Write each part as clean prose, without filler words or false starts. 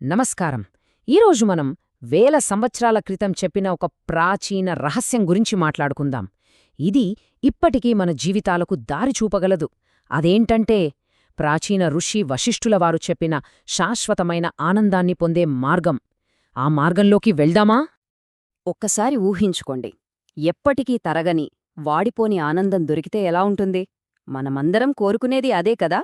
నమస్కారం. ఈరోజు మనం వేల సంవత్సరాల క్రితం చెప్పిన ఒక ప్రాచీన రహస్యం గురించి మాట్లాడుకుందాం. ఇది ఇప్పటికీ మన జీవితాలకు దారి చూపగలదు. అదేంటంటే, ప్రాచీన ఋషి వశిష్ఠులవారు చెప్పిన శాశ్వతమైన ఆనందాన్ని పొందే మార్గం. ఆ మార్గంలోకి వెళ్దామా? ఒక్కసారి ఊహించుకోండి, ఎప్పటికీ తరగని, వాడిపోని ఆనందం దొరికితే ఎలా ఉంటుంది? మనమందరం కోరుకునేది అదే కదా.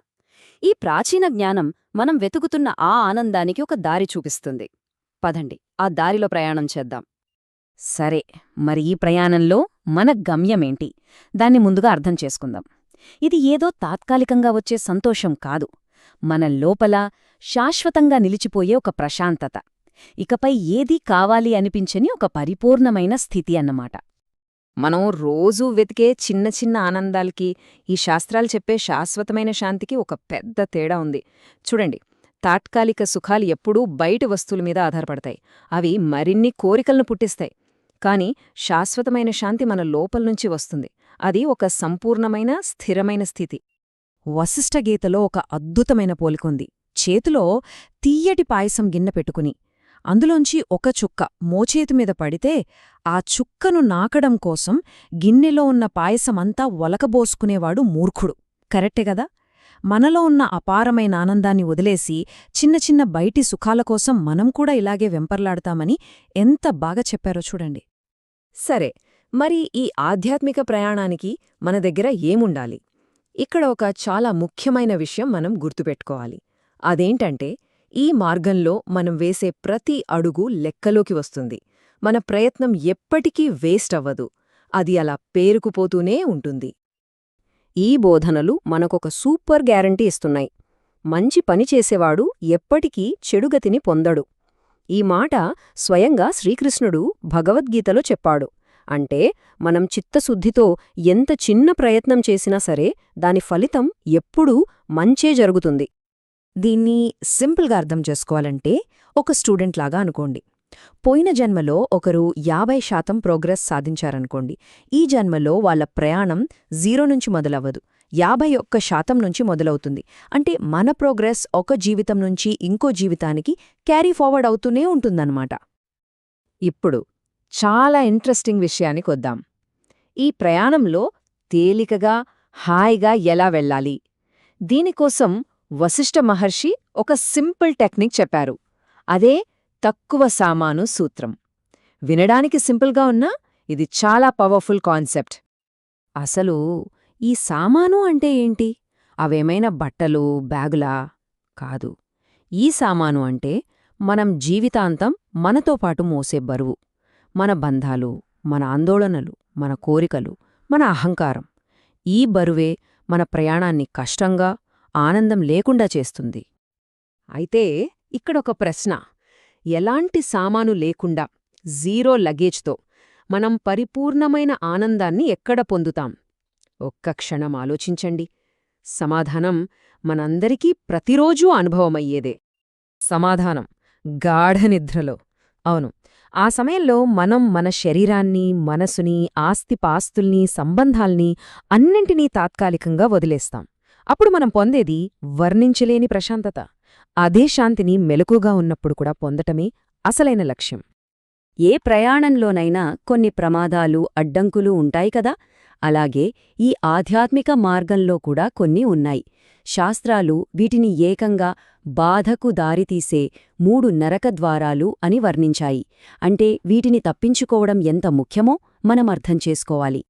ఈ ప్రాచీన జ్ఞానం మనం వెతుకుతున్న ఆ ఆనందానికి ఒక దారి చూపిస్తుంది. పదండి, ఆ దారిలో ప్రయాణం చేద్దాం. సరే, మరి ఈ ప్రయాణంలో మన గమ్యమేంటి? దాన్ని ముందుగా అర్థం చేసుకుందాం. ఇది ఏదో తాత్కాలికంగా వచ్చే సంతోషం కాదు, మన లోపల శాశ్వతంగా నిలిచిపోయే ఒక ప్రశాంతత, ఇకపై ఏదీ కావాలి అనిపించని ఒక పరిపూర్ణమైన స్థితి అన్నమాట. మనం రోజూ వెతికే చిన్న చిన్న ఆనందాలకి ఈ శాస్త్రాలు చెప్పే శాశ్వతమైన శాంతికి ఒక పెద్ద తేడా ఉంది. చూడండి, తాత్కాలిక సుఖాలు ఎప్పుడూ బయటి వస్తువుల మీద ఆధారపడతాయి. అవి మరిన్ని కోరికలను పుట్టిస్తాయి. కాని శాశ్వతమైన శాంతి మన లోపల్నుంచి వస్తుంది. అది ఒక సంపూర్ణమైన, స్థిరమైన స్థితి. వశిష్ఠగీతలో ఒక అద్భుతమైన పోలికుంది. చేతిలో తీయటి పాయసం గిన్నె పెట్టుకుని అందులోంచి ఒక చుక్క మోచేతిమీద పడితే ఆ చుక్కను నాకడం కోసం గిన్నెలో ఉన్న పాయసమంతా ఒలకబోసుకునేవాడు మూర్ఖుడు. కరెక్టే గదా? మనలో ఉన్న అపారమైన ఆనందాన్ని వదిలేసి చిన్న చిన్న బయటి సుఖాల కోసం మనం కూడా ఇలాగే వెంపర్లాడతామని ఎంత బాగా చెప్పారో చూడండి. సరే, మరి ఈ ఆధ్యాత్మిక ప్రయాణానికి మన దగ్గర ఏముండాలి? ఇక్కడ ఒక చాలా ముఖ్యమైన విషయం మనం గుర్తుపెట్టుకోవాలి. అదేంటంటే, ఈ మార్గంలో మనం వేసే ప్రతి అడుగు లెక్కలోకి వస్తుంది. మన ప్రయత్నం ఎప్పటికీ వేస్ట్ అవ్వదు. అది అలా పేరుకుపోతూనే ఉంటుంది. ఈ బోధనలు మనకొక సూపర్ గ్యారంటీ ఇస్తున్నాయి. మంచి పని చేసేవాడు ఎప్పటికీ చెడుగతిని పొందడు. ఈ మాట స్వయంగా శ్రీకృష్ణుడు భగవద్గీతలో చెప్పాడు. అంటే మనం చిత్తశుద్ధితో ఎంత చిన్న ప్రయత్నం చేసినా సరే దాని ఫలితం ఎప్పుడూ మంచే జరుగుతుంది. దీన్ని సింపుల్గా అర్థం చేసుకోవాలంటే, ఒక స్టూడెంట్ లాగా అనుకోండి. పోయిన జన్మలో ఒకరు 50% ప్రోగ్రెస్ సాధించారనుకోండి. ఈ జన్మలో వాళ్ళ ప్రయాణం 0 నుంచి మొదలవ్వదు, 51% నుంచి మొదలవుతుంది. అంటే మన ప్రోగ్రెస్ ఒక జీవితం నుంచి ఇంకో జీవితానికి క్యారీ ఫార్వర్డ్ అవుతూనే ఉంటుందన్నమాట. ఇప్పుడు చాలా ఇంట్రెస్టింగ్ విషయానికొద్దాం. ఈ ప్రయాణంలో తేలికగా, హాయిగా ఎలా వెళ్ళాలి? దీనికోసం వశిష్ఠ మహర్షి ఒక సింపుల్ టెక్నిక్ చెప్పారు. అదే తక్కువ సామాను సూత్రం. వినడానికి సింపుల్గా ఉన్నా ఇది చాలా పవర్ఫుల్ కాన్సెప్ట్. అసలు ఈ సామాను అంటే ఏంటి? అవేమైనా బట్టలు, బ్యాగులా? కాదు. ఈ సామాను అంటే మనం జీవితాంతం మనతో పాటు మోసే బరువు. మన బంధాలు, మన ఆందోళనలు, మన కోరికలు, మన అహంకారం. ఈ బరువే మన ప్రయాణాన్ని కష్టంగా, ఆనందం లేకుండా చేస్తుంది. అయితే ఇక్కడొక ప్రశ్న. ఎలాంటి సామాను లేకుండా, 0 లగేజ్తో మనం పరిపూర్ణమైన ఆనందాన్ని ఎక్కడ పొందుతాం? ఒక్క క్షణం ఆలోచించండి. సమాధానం మనందరికీ ప్రతిరోజూ అనుభవమయ్యేదే. సమాధానం గాఢనిద్రలో. అవును, ఆ సమయంలో మనం మన శరీరాన్ని, మనసుని, ఆస్తిపాస్తుల్ని, సంబంధాల్ని అన్నింటినీ తాత్కాలికంగా వదిలేస్తాం. అప్పుడు మనం పొందేది వర్ణించలేని ప్రశాంతత. అదే శాంతిని మెలకుగా ఉన్నప్పుడు కూడా పొందటమే అసలైన లక్ష్యం. ఏ ప్రయాణంలోనైనా కొన్ని ప్రమాదాలు, అడ్డంకులు ఉంటాయి కదా. అలాగే ఈ ఆధ్యాత్మిక మార్గంలో కూడా కొన్ని ఉన్నాయి. శాస్త్రాలు వీటిని ఏకంగా బాధకు దారితీసే 3 నరకద్వారాలు అని వర్ణించాయి. అంటే వీటిని తప్పించుకోవడం ఎంత ముఖ్యమో మనం అర్థం చేసుకోవాలి.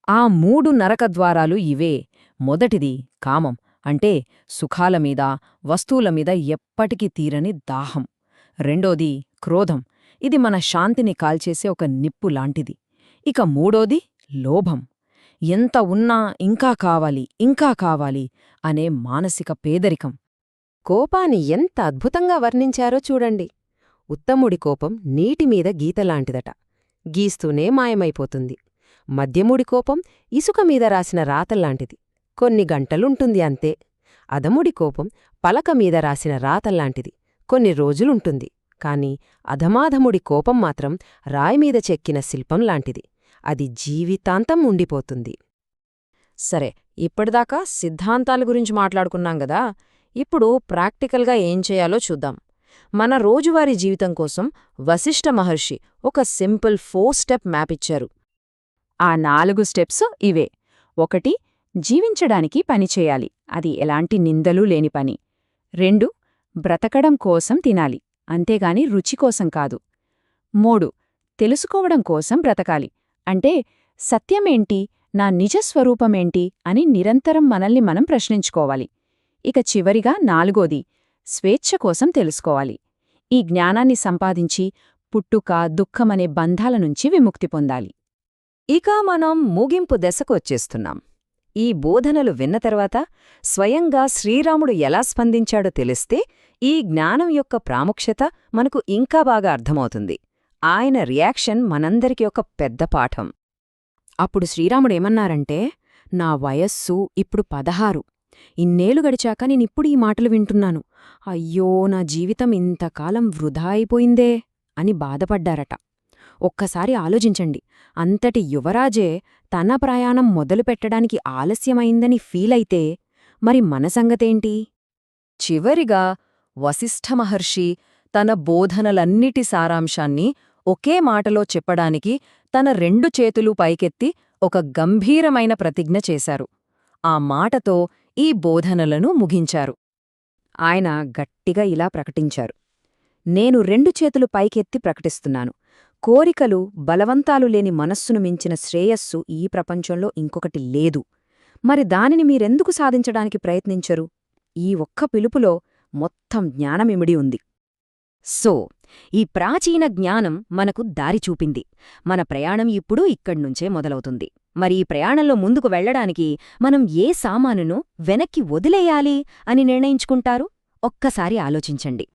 ఆ 3 నరకద్వారాలు ఇవే. మొదటిది కామం, అంటే సుఖాలమీద, వస్తువులమీద ఎప్పటికీ తీరని దాహం. రెండోది క్రోధం, ఇది మన శాంతిని కాల్చేసే ఒక నిప్పు లాంటిది. ఇక మూడోది లోభం, ఎంత ఉన్నా ఇంకా కావాలి, ఇంకా కావాలి అనే మానసిక పేదరికం. కోపాన్ని ఎంత అద్భుతంగా వర్ణించారో చూడండి. ఉత్తముడి కోపం నీటిమీద గీతలాంటిదట, గీస్తూనే మాయమైపోతుంది. మధ్యముడి కోపం ఇసుకమీద రాసిన రాతల్లాంటిది, కొన్ని గంటలుంటుంది అంతే. అధముడి కోపం పలకమీద రాసిన రాతల్లాంటిది, కొన్ని రోజులుంటుంది. కాని అధమాధముడి కోపం మాత్రం రాయిమీద చెక్కిన శిల్పంలాంటిది, అది జీవితాంతం ఉండిపోతుంది. సరే, ఇప్పటిదాకా సిద్ధాంతాల గురించి మాట్లాడుకున్నాం గదా. ఇప్పుడు ప్రాక్టికల్గా ఏం చేయాలో చూద్దాం. మన రోజువారీ జీవితం కోసం వశిష్ఠ మహర్షి ఒక సింపుల్ 4 స్టెప్ మ్యాప్ ఇచ్చారు. ఆ 4 స్టెప్స్ ఇవే. 1. జీవించడానికి పనిచేయాలి, అది ఎలాంటి నిందలు లేని పని. 2. బ్రతకడం కోసం తినాలి, అంతేగాని రుచి కోసం కాదు. 3. తెలుసుకోవడం కోసం బ్రతకాలి, అంటే సత్యమేంటి, నా నిజస్వరూపమేంటి అని నిరంతరం మనల్ని మనం ప్రశ్నించుకోవాలి. ఇక చివరిగా 4. స్వేచ్ఛ కోసం తెలుసుకోవాలి. ఈ జ్ఞానాన్ని సంపాదించి పుట్టుక, దుఃఖమనే బంధాల నుంచి విముక్తి పొందాలి. ఇక మనం ముగింపు దశకు వచ్చేస్తున్నాం. ఈ బోధనలు విన్న తర్వాత స్వయంగా శ్రీరాముడు ఎలా స్పందించాడో తెలిస్తే ఈ జ్ఞానం యొక్క ప్రాముఖ్యత మనకు ఇంకా బాగా అర్థమవుతుంది. ఆయన రియాక్షన్ మనందరికీ ఒక పెద్ద పాఠం. అప్పుడు శ్రీరాముడేమన్నారంటే, నా వయస్సు ఇప్పుడు 16. ఇన్నేళ్లు గడిచాక నేనిప్పుడు ఈ మాటలు వింటున్నాను. అయ్యో, నా జీవితం ఇంతకాలం వృధా అయిపోయిందే అని బాధపడ్డారట. ఒక్కసారి ఆలోచించండి, అంతటి యువరాజే తన ప్రయాణం మొదలుపెట్టడానికి ఆలస్యమైందని ఫీలైతే మరి మన సంగతేంటి? చివరిగా వశిష్ఠ మహర్షి తన బోధనలన్నిటి సారాంశాన్ని ఒకే మాటలో చెప్పడానికి తన 2 చేతులు పైకెత్తి ఒక గంభీరమైన ప్రతిజ్ఞ చేశారు. ఆ మాటతో ఈ బోధనలను ముగించారు. ఆయన గట్టిగా ఇలా ప్రకటించారు: నేను 2 చేతులు పైకెత్తి ప్రకటిస్తున్నాను. కోరికలు, బలవంతాలు లేని మనస్సును మించిన శ్రేయస్సు ఈ ప్రపంచంలో ఇంకొకటి లేదు. మరి దానిని మీరెందుకు సాధించడానికి ప్రయత్నించరు? ఈ ఒక్క పిలుపులో మొత్తం జ్ఞానమిమిడి ఉంది. సో, ఈ ప్రాచీన జ్ఞానం మనకు దారి చూపింది. మన ప్రయాణం ఇప్పుడు ఇక్కడ్నుంచే మొదలవుతుంది. మరి ఈ ప్రయాణంలో ముందుకు వెళ్లడానికి మనం ఏ సామానును వెనక్కి వదిలేయాలి అని నిర్ణయించుకుంటారు? ఒక్కసారి ఆలోచించండి.